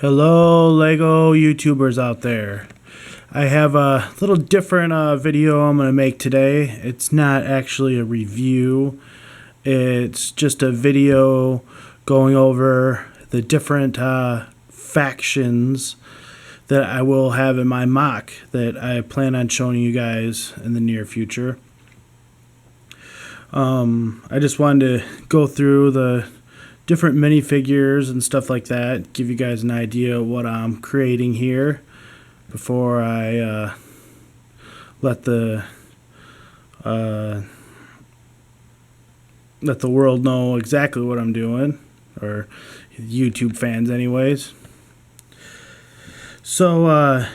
Hello Lego YouTubers out there. I have a little different video I'm going to make today. It's not actually a review. It's just a video going over the different factions that I will have in my mock that I plan on showing you guys in the near future. I just wanted to go through the different minifigures and stuff like that, give you guys an idea of what I'm creating here before I let the world know exactly what I'm doing, or YouTube fans anyways. So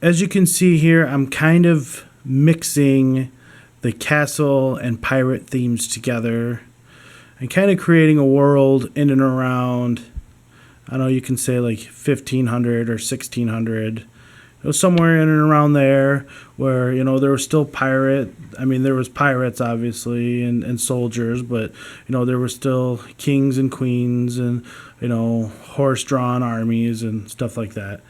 as you can see here, I'm kind of mixing the castle and pirate themes together and kind of creating a world in and around, I don't know, you can say like 1500 or 1600. It was somewhere in and around there where, you know, there was still there was pirates obviously and soldiers, but, you know, there were still kings and queens and, you know, horse-drawn armies and stuff like that.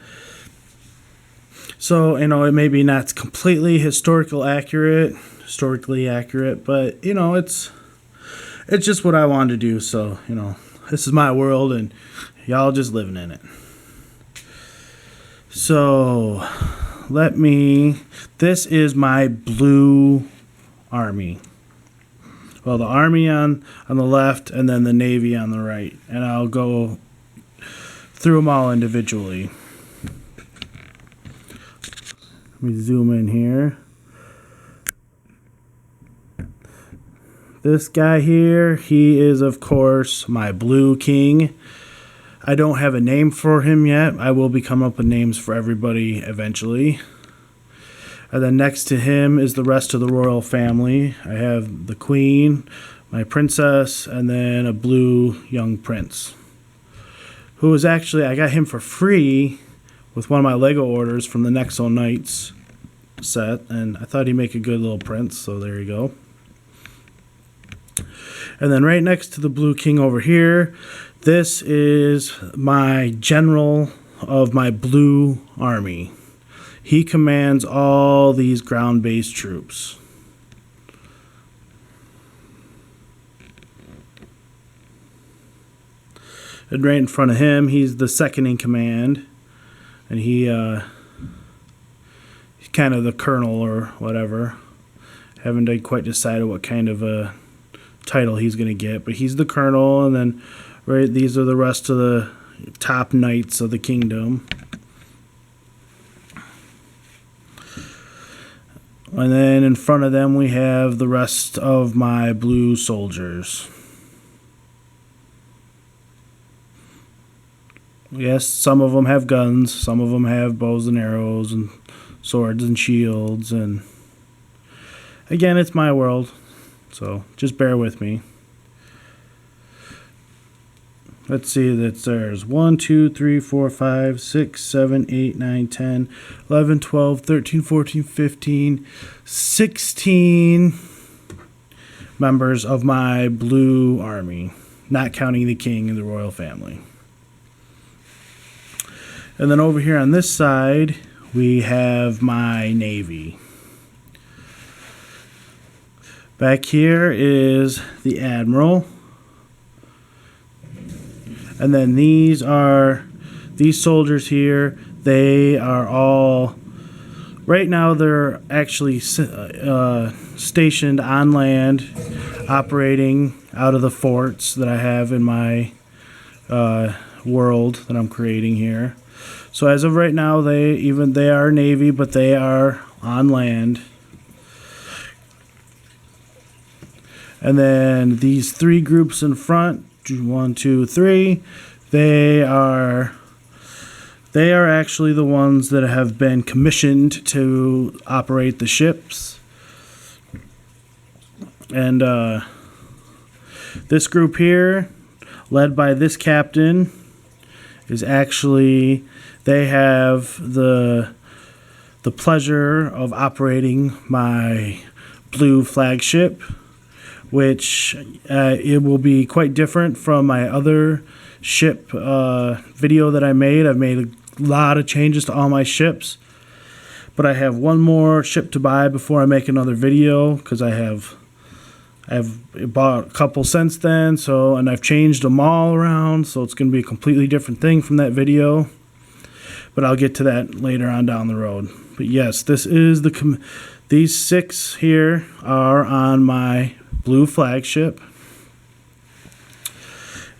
So, you know, it may be not completely historically accurate, but, you know, it's just what I wanted to do. So, you know, this is my world and y'all just living in it. So, this is my blue army. Well, the army on the left and then the navy on the right. And I'll go through them all individually. Let me zoom in here. This guy here, he is, of course, my blue king. I don't have a name for him yet. I will be coming up with names for everybody eventually. And then next to him is the rest of the royal family. I have the queen, my princess, and then a blue young prince, who is actually, I got him for free with one of my Lego orders from the Nexo Knights set, and I thought he'd make a good little prince, so there you go. And then right next to the blue king over here, this is my general of my blue army. He commands all these ground-based troops. And right in front of him, he's the second in command. And he's kind of the colonel or whatever. Haven't quite decided what kind of a title he's going to get, but he's the colonel, and then right, these are the rest of the top knights of the kingdom. And then in front of them we have the rest of my blue soldiers. Yes, some of them have guns, some of them have bows and arrows and swords and shields, and again, it's my world. So just bear with me. Let's see, there's 1, 2, 3, 4, 5, 6, 7, 8, 9, 10, 11, 12, 13, 14, 15, 16 members of my blue army, not counting the king and the royal family. And then over here on this side, we have my navy. Back here is the admiral. And then these soldiers here, they are all, right now they're actually stationed on land, operating out of the forts that I have in my world that I'm creating here. So as of right now, they are Navy, but they are on land. And then these three groups in front, 1, 2, 3, they are actually the ones that have been commissioned to operate the ships. And this group here, led by this captain, is actually, they have the pleasure of operating my blue flagship, which it will be quite different from my other ship video that I made. I've made a lot of changes to all my ships, but I have one more ship to buy before I make another video, because I've bought a couple since then, and I've changed them all around, so it's going to be a completely different thing from that video, but I'll get to that later on down the road. But yes, this is these 6 here are on my blue flagship.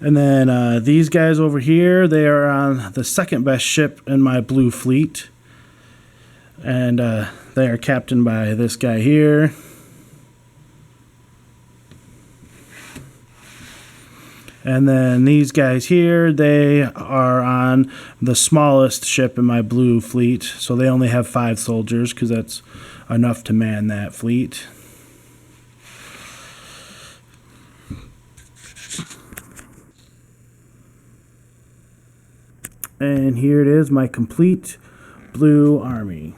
And then these guys over here, they are on the second best ship in my blue fleet. And they are captained by this guy here. And then these guys here, they are on the smallest ship in my blue fleet. So they only have 5 soldiers, because that's enough to man that fleet. And here it is, my complete blue army.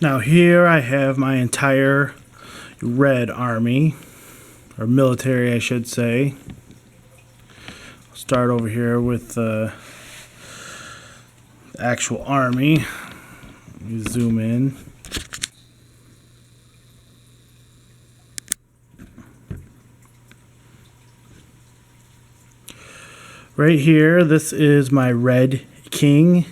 Now here I have my entire red army, or military I should say. I'll start over here with the actual army. Let me zoom in. Right here, this is my red king,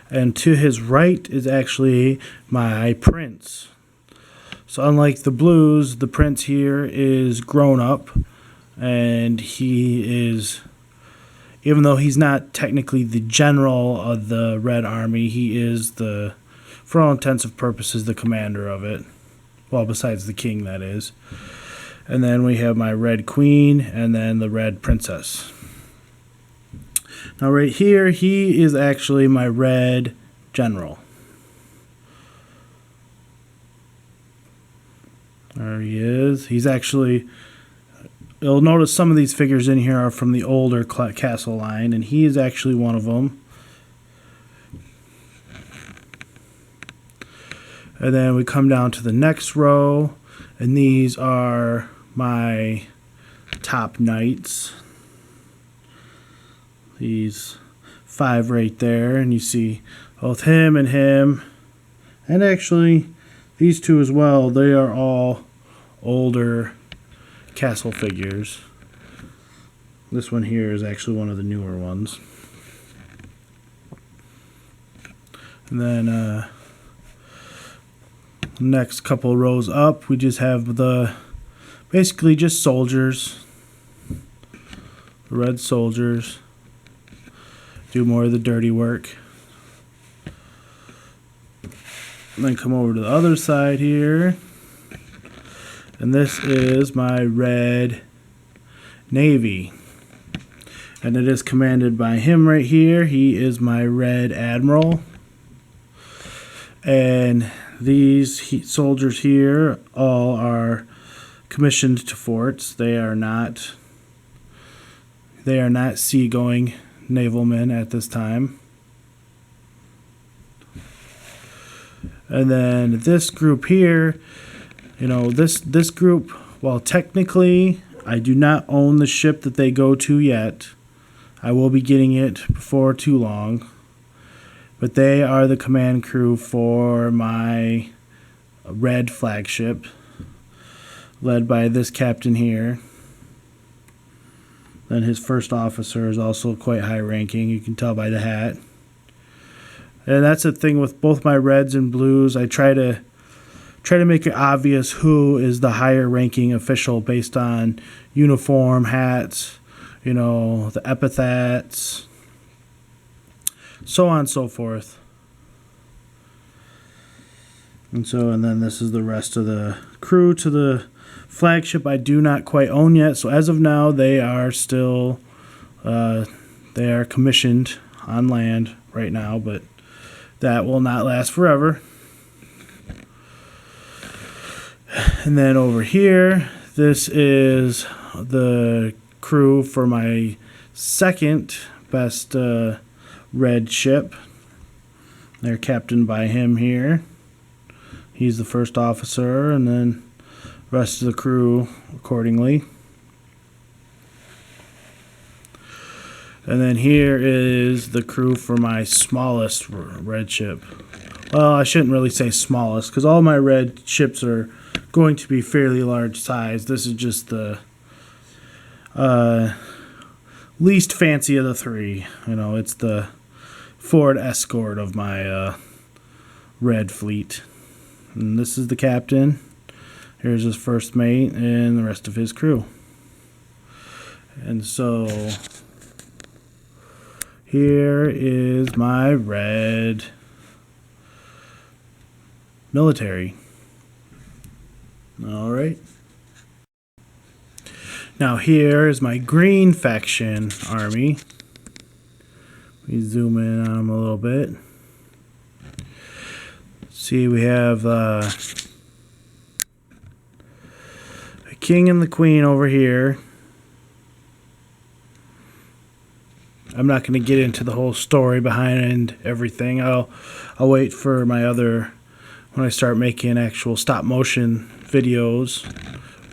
and to his right is actually my prince. So unlike the blues, the prince here is grown up, and he is, even though he's not technically the general of the Red Army, he is for all intents and purposes, the commander of it. Well, besides the king, that is. And then we have my red queen, and then the red princess. Now right here, he is actually my red general. There he is. He's actually, you'll notice some of these figures in here are from the older castle line, and he is actually one of them. And then we come down to the next row, and these are my top knights. These 5 right there, and you see both him, and actually these 2 as well. They are all older castle figures. This one here is actually one of the newer ones. And then next couple rows up, we just have basically just soldiers. The red soldiers do more of the dirty work. And then come over to the other side here, and this is my red navy, and it is commanded by him right here. He is my red admiral, and these soldiers here all are commissioned to forts. They are not seagoing naval men at this time. And then this group here, this group, while technically I do not own the ship that they go to yet, I will be getting it before too long, but they are the command crew for my red flagship, led by this captain here. Then his first officer is also quite high ranking, you can tell by the hat. And that's the thing with both my reds and blues. I try to make it obvious who is the higher ranking official based on uniform, hats, the epithets, so on and so forth. And then this is the rest of the crew to the flagship I do not quite own yet. So as of now, they are still they are commissioned on land right now, but that will not last forever. And then over here, this is the crew for my second best red ship. They're captained by him here. He's the first officer, and then rest of the crew accordingly. And then here is the crew for my smallest red ship. Well, I shouldn't really say smallest, because all my red ships are going to be fairly large size. This is just the least fancy of the three. You know, it's the Ford Escort of my red fleet. And this is the captain. Here's his first mate and the rest of his crew. And so here is my red military. All right. Now here is my green faction army. We zoom in on them a little bit. See, we have the king and the queen over here. I'm not going to get into the whole story behind everything. I'll wait for my other, when I start making actual stop motion videos,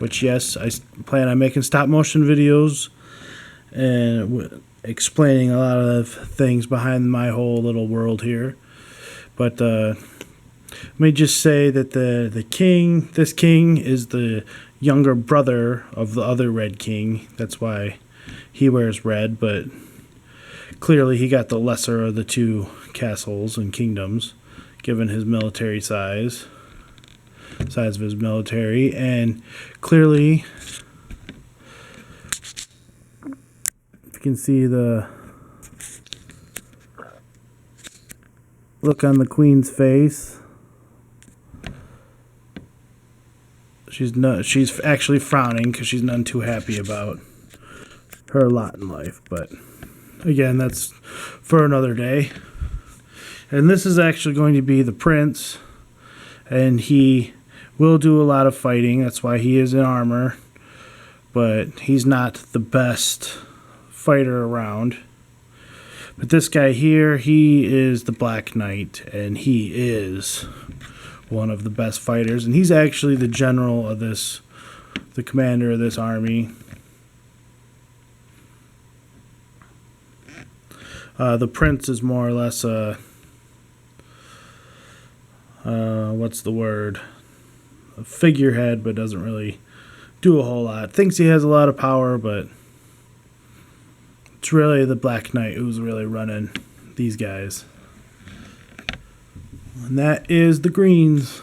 which yes, I plan on making stop motion videos and explaining a lot of things behind my whole little world here. But let me just say that this king is the younger brother of the other red king. That's why he wears red, but clearly he got the lesser of the two castles and kingdoms, given his military size of his military. And clearly, you can see the look on the queen's face. She's actually frowning because she's none too happy about her lot in life. But again, that's for another day. And this is actually going to be the prince, and he will do a lot of fighting. That's why he is in armor, but he's not the best fighter around. But this guy here, he is the Black Knight, and he is one of the best fighters, and he's actually the general of this, the commander of this army. The prince is more or less a what's the word? A figurehead, but doesn't really do a whole lot. Thinks he has a lot of power, but it's really the Black Knight who's really running these guys. And that is the greens.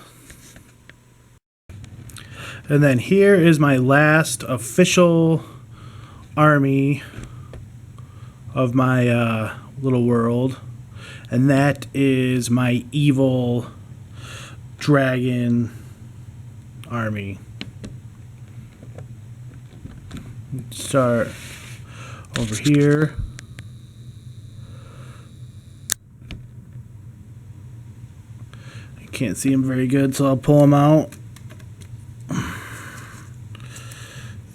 And then here is my last official army of my little world. And that is my evil dragon army. Start over here. Can't see him very good, so I'll pull him out.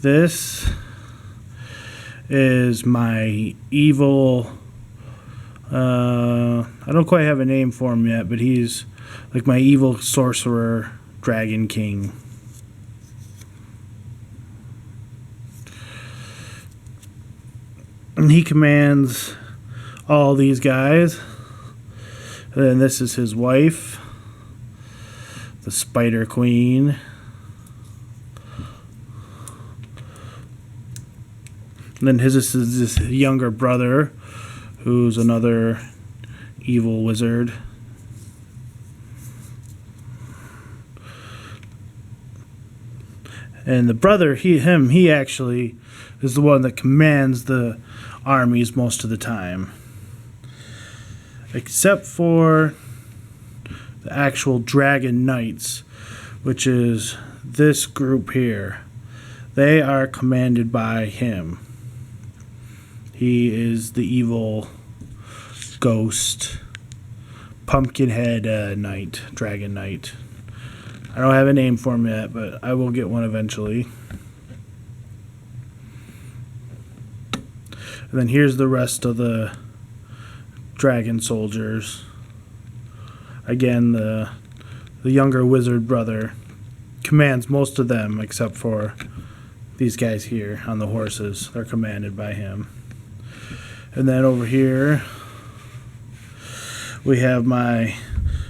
This is my evil, I don't quite have a name for him yet, but he's like my evil sorcerer dragon king. And he commands all these guys. And then this is his wife, the Spider Queen. And then his is this younger brother, who's another evil wizard. And the brother, he actually is the one that commands the armies most of the time. Except for the actual Dragon Knights, which is this group here. They are commanded by him. He is the evil ghost, pumpkinhead knight, dragon knight. I don't have a name for him yet, but I will get one eventually. And then here's the rest of the dragon soldiers. Again, the younger wizard brother commands most of them except for these guys here on the horses. They're commanded by him. And then over here we have my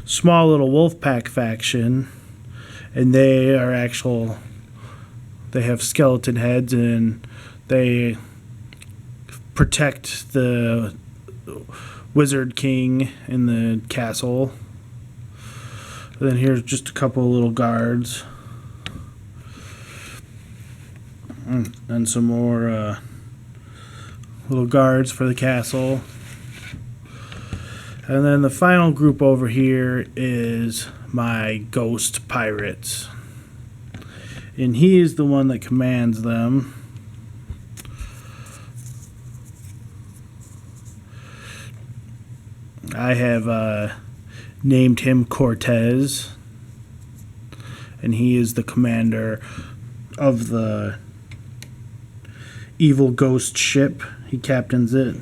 small little wolf pack faction, and they are they have skeleton heads, and they protect the Wizard King in the castle. And then here's just a couple of little guards. And some more little guards for the castle. And then the final group over here is my ghost pirates. And he is the one that commands them. I have named him Cortez, and he is the commander of the evil ghost ship. He captains it,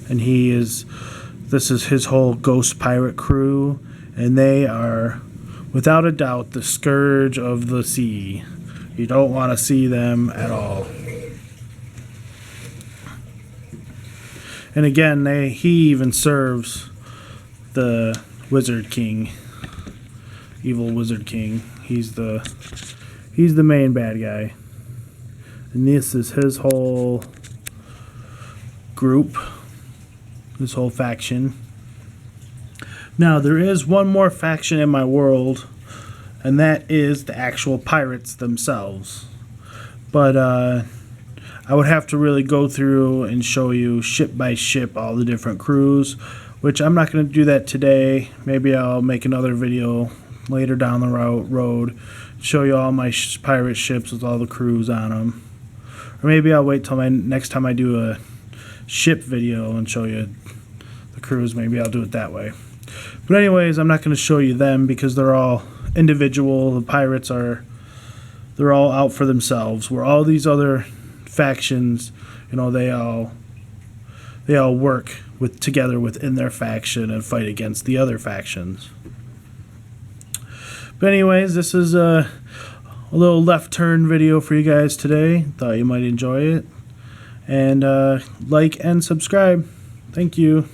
and this is his whole ghost pirate crew, and they are without a doubt the scourge of the sea. You don't want to see them at all. And again, he even serves the Wizard King, evil Wizard King. He's the main bad guy. And this is his whole group, this whole faction. Now, there is one more faction in my world, and that is the actual pirates themselves. But I would have to really go through and show you ship by ship all the different crews, which I'm not going to do that today. Maybe I'll make another video later down the road, show you all my pirate ships with all the crews on them. Or maybe I'll wait till next time I do a ship video and show you the crews. Maybe I'll do it that way. But anyways, I'm not going to show you them because they're all individual. The pirates they're all out for themselves. Where all these other factions, they all work together within their faction and fight against the other factions. But anyways, this is a little left turn video for you guys today. Thought you might enjoy it. And like and subscribe. Thank you.